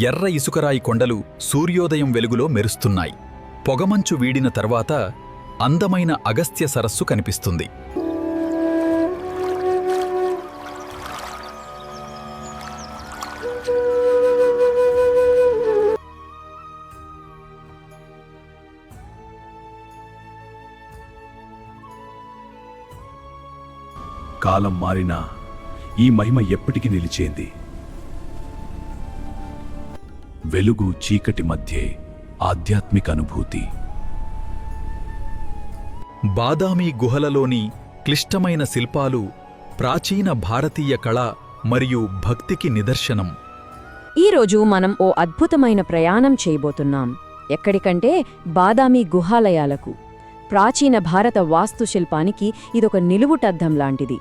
ఎర్ర ఇసుకరాయి కొండలు సూర్యోదయం వెలుగులో మెరుస్తున్నాయి. పొగమంచు వీడిన తర్వాత అందమైన అగస్త్య సరస్సు కనిపిస్తుంది. కాలం మారినా ఈ మహిమ ఎప్పటికీ నిలిచేంది. వెలుగు చీకటి మధ్యే ఆధ్యాత్మిక అనుభూతి. బాదామి గుహలలోని క్లిష్టమైన శిల్పాలు ప్రాచీన భారతీయ కళ మరియు భక్తికి నిదర్శనం. ఈరోజు మనం ఓ అద్భుతమైన ప్రయాణం చేయబోతున్నాం. ఎక్కడికంటే బాదామి గుహాలయాలకు. ప్రాచీన భారత వాస్తుశిల్పానికి ఇదొక నిలువుటద్దం లాంటిది.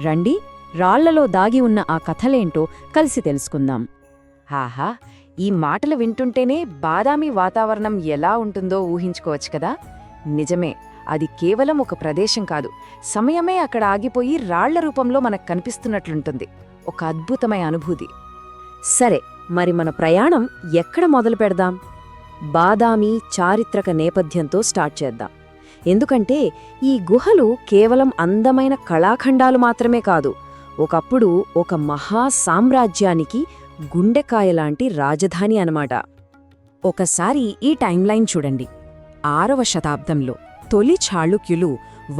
రండి, రాళ్లలో దాగి ఉన్న ఆ కథలేంటో కలిసి తెలుసుకుందాం. ఆహా, ఈ మాటలు వింటుంటేనే బాదామి వాతావరణం ఎలా ఉంటుందో ఊహించుకోవచ్చు కదా. నిజమే, అది కేవలం ఒక ప్రదేశం కాదు, సమయమే అక్కడ ఆగిపోయి రాళ్ల రూపంలో మనకు కనిపిస్తున్నట్లుంటుంది. ఒక అద్భుతమైన అనుభూతి. సరే, మరి మన ప్రయాణం ఎక్కడ మొదలు పెడదాం? బాదామి చారిత్రక నేపథ్యంతో స్టార్ట్ చేద్దాం. ఎందుకంటే ఈ గుహలు కేవలం అందమైన కళాఖండాలు మాత్రమే కాదు, ఒకప్పుడు ఒక మహా సామ్రాజ్యానికి గుండెకాయలాంటి రాజధాని అనమాట. ఒకసారి ఈ టైంలైన్ చూడండి. 6వ శతాబ్దంలో తొలి చాళుక్యులు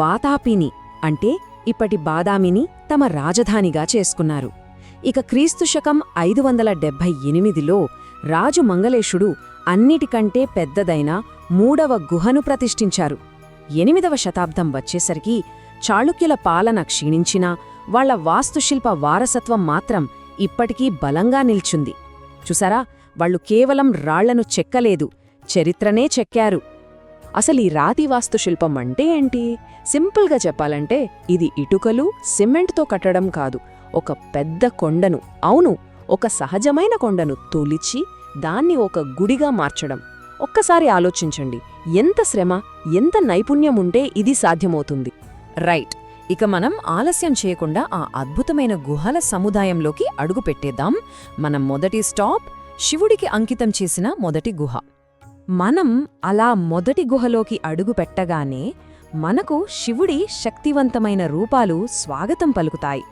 వాతాపిని అంటే ఇప్పటి బాదామిని తమ రాజధానిగా చేసుకున్నారు. ఇక క్రీస్తుశకం 578లో రాజు మంగళేశుడు అన్నిటికంటే పెద్దదైన 3వ గుహను ప్రతిష్ఠించారు. 8వ శతాబ్దం వచ్చేసరికి చాళుక్యుల పాలన క్షీణించినా వాళ్ల వాస్తుశిల్ప వారసత్వం మాత్రం ఇప్పటికీ బలంగా నిల్చుంది. చూసారా, వాళ్లు కేవలం రాళ్లను చెక్కలేదు, చరిత్రనే చెక్కారు. అసలు ఈ రాతి వాస్తుశిల్పం అంటే ఏంటి? సింపుల్గా చెప్పాలంటే ఇది ఇటుకలు, సిమెంట్తో కట్టడం కాదు, ఒక పెద్ద కొండను, అవును, ఒక సహజమైన కొండను తొలిచి దాన్ని ఒక గుడిగా మార్చడం. ఒక్కసారి ఆలోచించండి, ఎంత శ్రమ, ఎంత నైపుణ్యం ఉంటే ఇది సాధ్యమవుతుంది. రైట్, ఇక మనం ఆలస్యం చేయకుండా ఆ అద్భుతమైన గుహల సముదాయంలోకి అడుగుపెట్టేద్దాం. మనం మొదటి స్టాప్ శివుడికి అంకితం చేసిన మొదటి గుహ. మనం అలా మొదటి గుహలోకి అడుగుపెట్టగానే మనకు శివుడి శక్తివంతమైన రూపాలు స్వాగతం పలుకుతాయి.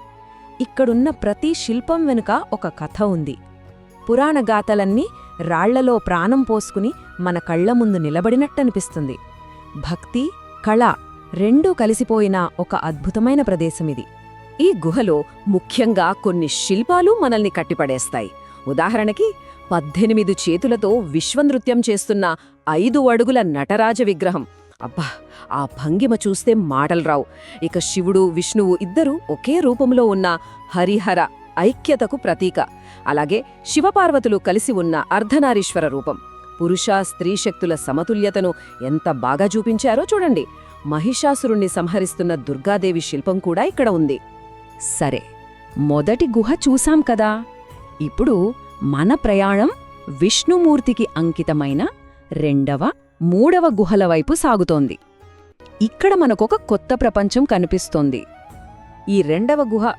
ఇక్కడున్న ప్రతి శిల్పం వెనుక ఒక కథ ఉంది. పురాణగాథలన్నీ రాళ్లలో ప్రాణం పోసుకుని మన కళ్ల ముందు నిలబడినట్టనిపిస్తుంది. భక్తి, కళ రెండూ కలిసిపోయిన ఒక అద్భుతమైన ప్రదేశమిది. ఈ గుహలో ముఖ్యంగా కొన్ని శిల్పాలు మనల్ని కట్టిపడేస్తాయి. ఉదాహరణకి 18 చేతులతో విశ్వనృత్యం చేస్తున్న 5 అడుగుల నటరాజ విగ్రహం. అబ్బా, ఆ భంగిమ చూస్తే మాటలు ఇక శివుడు, విష్ణువు ఇద్దరూ ఒకే రూపంలో ఉన్న హరిహర ఐక్యతకు ప్రతీక. అలాగే శివపార్వతులు కలిసి ఉన్న అర్ధనారీశ్వర రూపం. పురుష స్త్రీ శక్తుల సమతుల్యతను ఎంత బాగా చూపించారో చూడండి. మహిషాసురుణ్ణి సంహరిస్తున్న దుర్గాదేవి శిల్పం కూడా ఇక్కడ ఉంది. సరే, మొదటి గుహ చూసాం కదా. ఇప్పుడు మన ప్రయాణం విష్ణుమూర్తికి అంకితమైన 2వ, 3వ గుహల వైపు సాగుతోంది. ఇక్కడ మనకొక కొత్త ప్రపంచం కనిపిస్తోంది. ఈ 2వ గుహ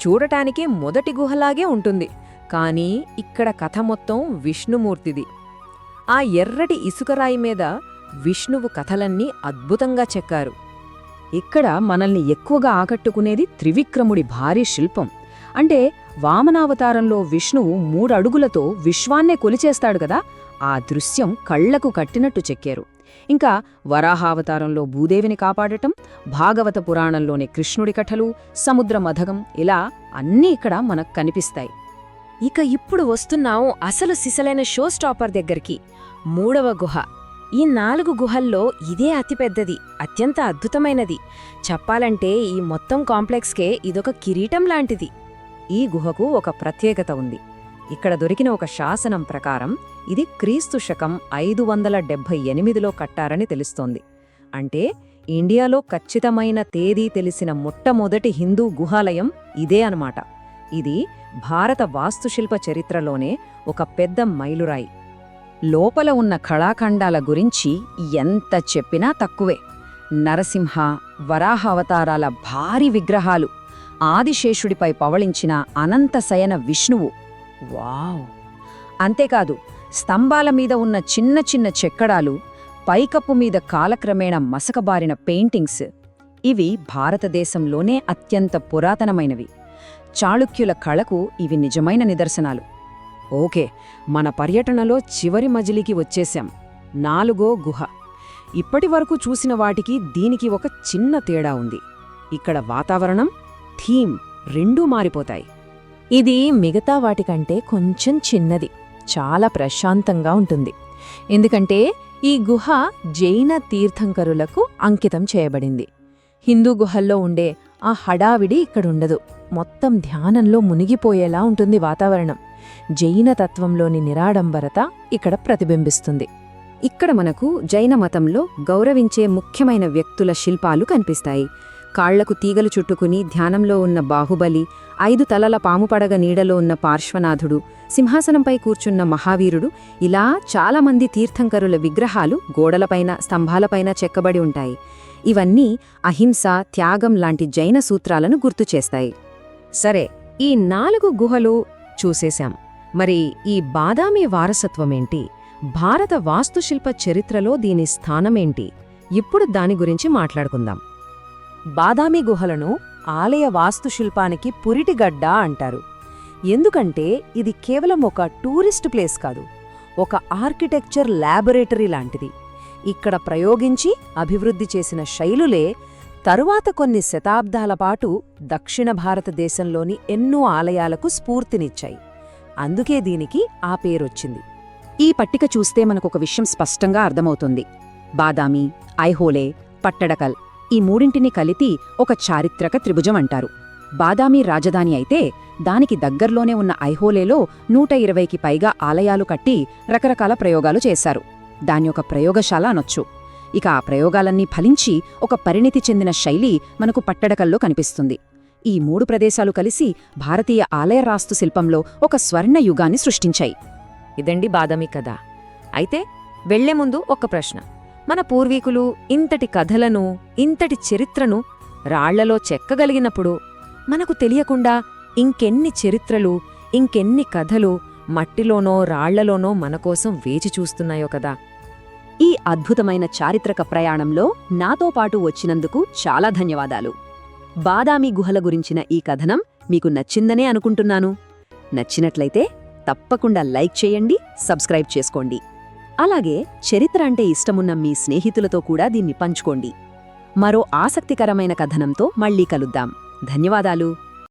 చూడటానికే మొదటి గుహలాగే ఉంటుంది, కానీ ఇక్కడ కథ మొత్తం విష్ణుమూర్తిది. ఆ ఎర్రటి ఇసుకరాయి మీద విష్ణువు కథలన్నీ అద్భుతంగా చెక్కారు. ఇక్కడ మనల్ని ఎక్కువగా ఆకట్టుకునేది త్రివిక్రముడి భారీ శిల్పం. అంటే వామనావతారంలో విష్ణువు 3 అడుగులతో విశ్వాన్నే కొలిచేస్తాడు కదా, ఆ దృశ్యం కళ్లకు కట్టినట్టు చెక్కారు. ఇంకా వరాహావతారంలో భూదేవిని కాపాడటం, భాగవత పురాణంలోని కృష్ణుడి కథలు, సముద్ర మథగం, ఇలా అన్నీ ఇక్కడ మనకు కనిపిస్తాయి. ఇక ఇప్పుడు వస్తున్నాం అసలు సిసలైన షో స్టాపర్ దగ్గరికి, 3వ గుహ. ఈ 4 గుహల్లో ఇదే అతిపెద్దది, అత్యంత అద్భుతమైనది. చెప్పాలంటే ఈ మొత్తం కాంప్లెక్స్కే ఇదొక కిరీటం లాంటిది. ఈ గుహకు ఒక ప్రత్యేకత ఉంది. ఇక్కడ దొరికిన ఒక శాసనం ప్రకారం ఇది క్రీస్తుశకం 578లో కట్టారని తెలుస్తోంది. అంటే ఇండియాలో ఖచ్చితమైన తేదీ తెలిసిన మొట్టమొదటి హిందూ గుహాలయం ఇదే అనమాట. ఇది భారత వాస్తుశిల్ప చరిత్రలోనే ఒక పెద్ద మైలురాయి. లోపల ఉన్న కళాఖండాల గురించి ఎంత చెప్పినా తక్కువే. నరసింహ, వరాహ అవతారాల భారీ విగ్రహాలు, ఆదిశేషుడిపై పవళించిన అనంతశయన విష్ణువు, వావ్! అంతేకాదు స్తంభాల మీద ఉన్న చిన్న చిన్న చెక్కడాలు, పైకప్పు మీద కాలక్రమేణా మసకబారిన పెయింటింగ్స్ ఇవి భారతదేశంలోనే అత్యంత పురాతనమైనవి. చాళుక్యుల కళకు ఇవి నిజమైన నిదర్శనాలు. ఓకే, మన పర్యటనలో చివరి మజిలీకి వచ్చేశాం. 4వ గుహ. ఇప్పటివరకు చూసిన వాటికి దీనికి ఒక చిన్న తేడా ఉంది. ఇక్కడ వాతావరణం, థీమ్ రెండూ మారిపోతాయి. ఇది మిగతా వాటికంటే కొంచెం చిన్నది, చాలా ప్రశాంతంగా ఉంటుంది. ఎందుకంటే ఈ గుహ జైన తీర్థంకరులకు అంకితం చేయబడింది. హిందూ గుహల్లో ఉండే ఆ హడావిడి ఇక్కడుండదు. మొత్తం ధ్యానంలో మునిగిపోయేలా ఉంటుంది వాతావరణం. జైన తత్వంలోని నిరాడంబరత ఇక్కడ ప్రతిబింబిస్తుంది. ఇక్కడ మనకు జైన మతంలో గౌరవించే ముఖ్యమైన వ్యక్తుల శిల్పాలు కనిపిస్తాయి. కాళ్లకు తీగలు చుట్టుకుని ధ్యానంలో ఉన్న బాహుబలి, 5 తలల పాముపడగ నీడలో ఉన్న పార్శ్వనాథుడు, సింహాసనంపై కూర్చున్న మహావీరుడు, ఇలా చాలామంది తీర్థంకరుల విగ్రహాలు గోడలపైన, స్తంభాలపైన చెక్కబడి ఉంటాయి. ఇవన్నీ అహింస, త్యాగం లాంటి జైన సూత్రాలను గుర్తుచేస్తాయి. సరే, ఈ 4 గుహలు చూసేశాం. మరి ఈ బాదామి వారసత్వమేంటి? భారత వాస్తుశిల్ప చరిత్రలో దీని స్థానమేంటి? ఇప్పుడు దాని గురించి మాట్లాడుకుందాం. బాదామి గుహలను ఆలయ వాస్తుశిల్పానికి పురిటిగడ్డ అంటారు. ఎందుకంటే ఇది కేవలం ఒక టూరిస్ట్ ప్లేస్ కాదు, ఒక ఆర్కిటెక్చర్ ల్యాబొరేటరీ లాంటిది. ఇక్కడ ప్రయోగించి అభివృద్ధి చేసిన శైలులే తరువాత కొన్ని శతాబ్దాల పాటు దక్షిణ భారతదేశంలోని ఎన్నో ఆలయాలకు స్ఫూర్తినిచ్చాయి. అందుకే దీనికి ఆ పేరొచ్చింది. ఈ పట్టిక చూస్తే మనకొక విషయం స్పష్టంగా అర్థమవుతుంది. బాదామి, ఐహోలే, పట్టడకల్ ఈ మూడింటిని కలిపి ఒక చారిత్రక త్రిభుజం అంటారు. బాదామి రాజధాని అయితే దానికి దగ్గర్లోనే ఉన్న ఐహోలేలో 120కి పైగా ఆలయాలు కట్టి రకరకాల ప్రయోగాలు చేశారు. దాని ఒక ప్రయోగశాల అనొచ్చు. ఇక ఆ ప్రయోగాలన్నీ ఫలించి ఒక పరిణితి చెందిన శైలి మనకు పట్టడకల్లో కనిపిస్తుంది. ఈ 3 ప్రదేశాలు కలిసి భారతీయ ఆలయ రాస్తు శిల్పంలో ఒక స్వర్ణ యుగాన్ని సృష్టించాయి. ఇదండి బాదామి కథ. అయితే వెళ్లే ముందు ఒక ప్రశ్న. మన పూర్వీకులు ఇంతటి కథలను, ఇంతటి చరిత్రను రాళ్లలో చెక్కగలిగినప్పుడు మనకు తెలియకుండా ఇంకెన్ని చరిత్రలు, ఇంకెన్ని కథలు మట్టిలోనో రాళ్లలోనో మనకోసం వేచి చూస్తున్నాయో కదా. ఈ అద్భుతమైన చారిత్రక ప్రయాణంలో నాతో పాటు వచ్చినందుకు చాలా ధన్యవాదాలు. బాదామి గుహల గురించిన ఈ కథనం మీకు నచ్చిందనే అనుకుంటున్నాను. నచ్చినట్లయితే తప్పకుండా లైక్ చేయండి, సబ్స్క్రైబ్ చేసుకోండి. అలాగే చరిత్ర అంటే ఇష్టమున్న మీ స్నేహితులతో కూడా దీన్ని పంచుకోండి. మరో ఆసక్తికరమైన కథనంతో మళ్ళీ కలుద్దాం. ధన్యవాదాలు.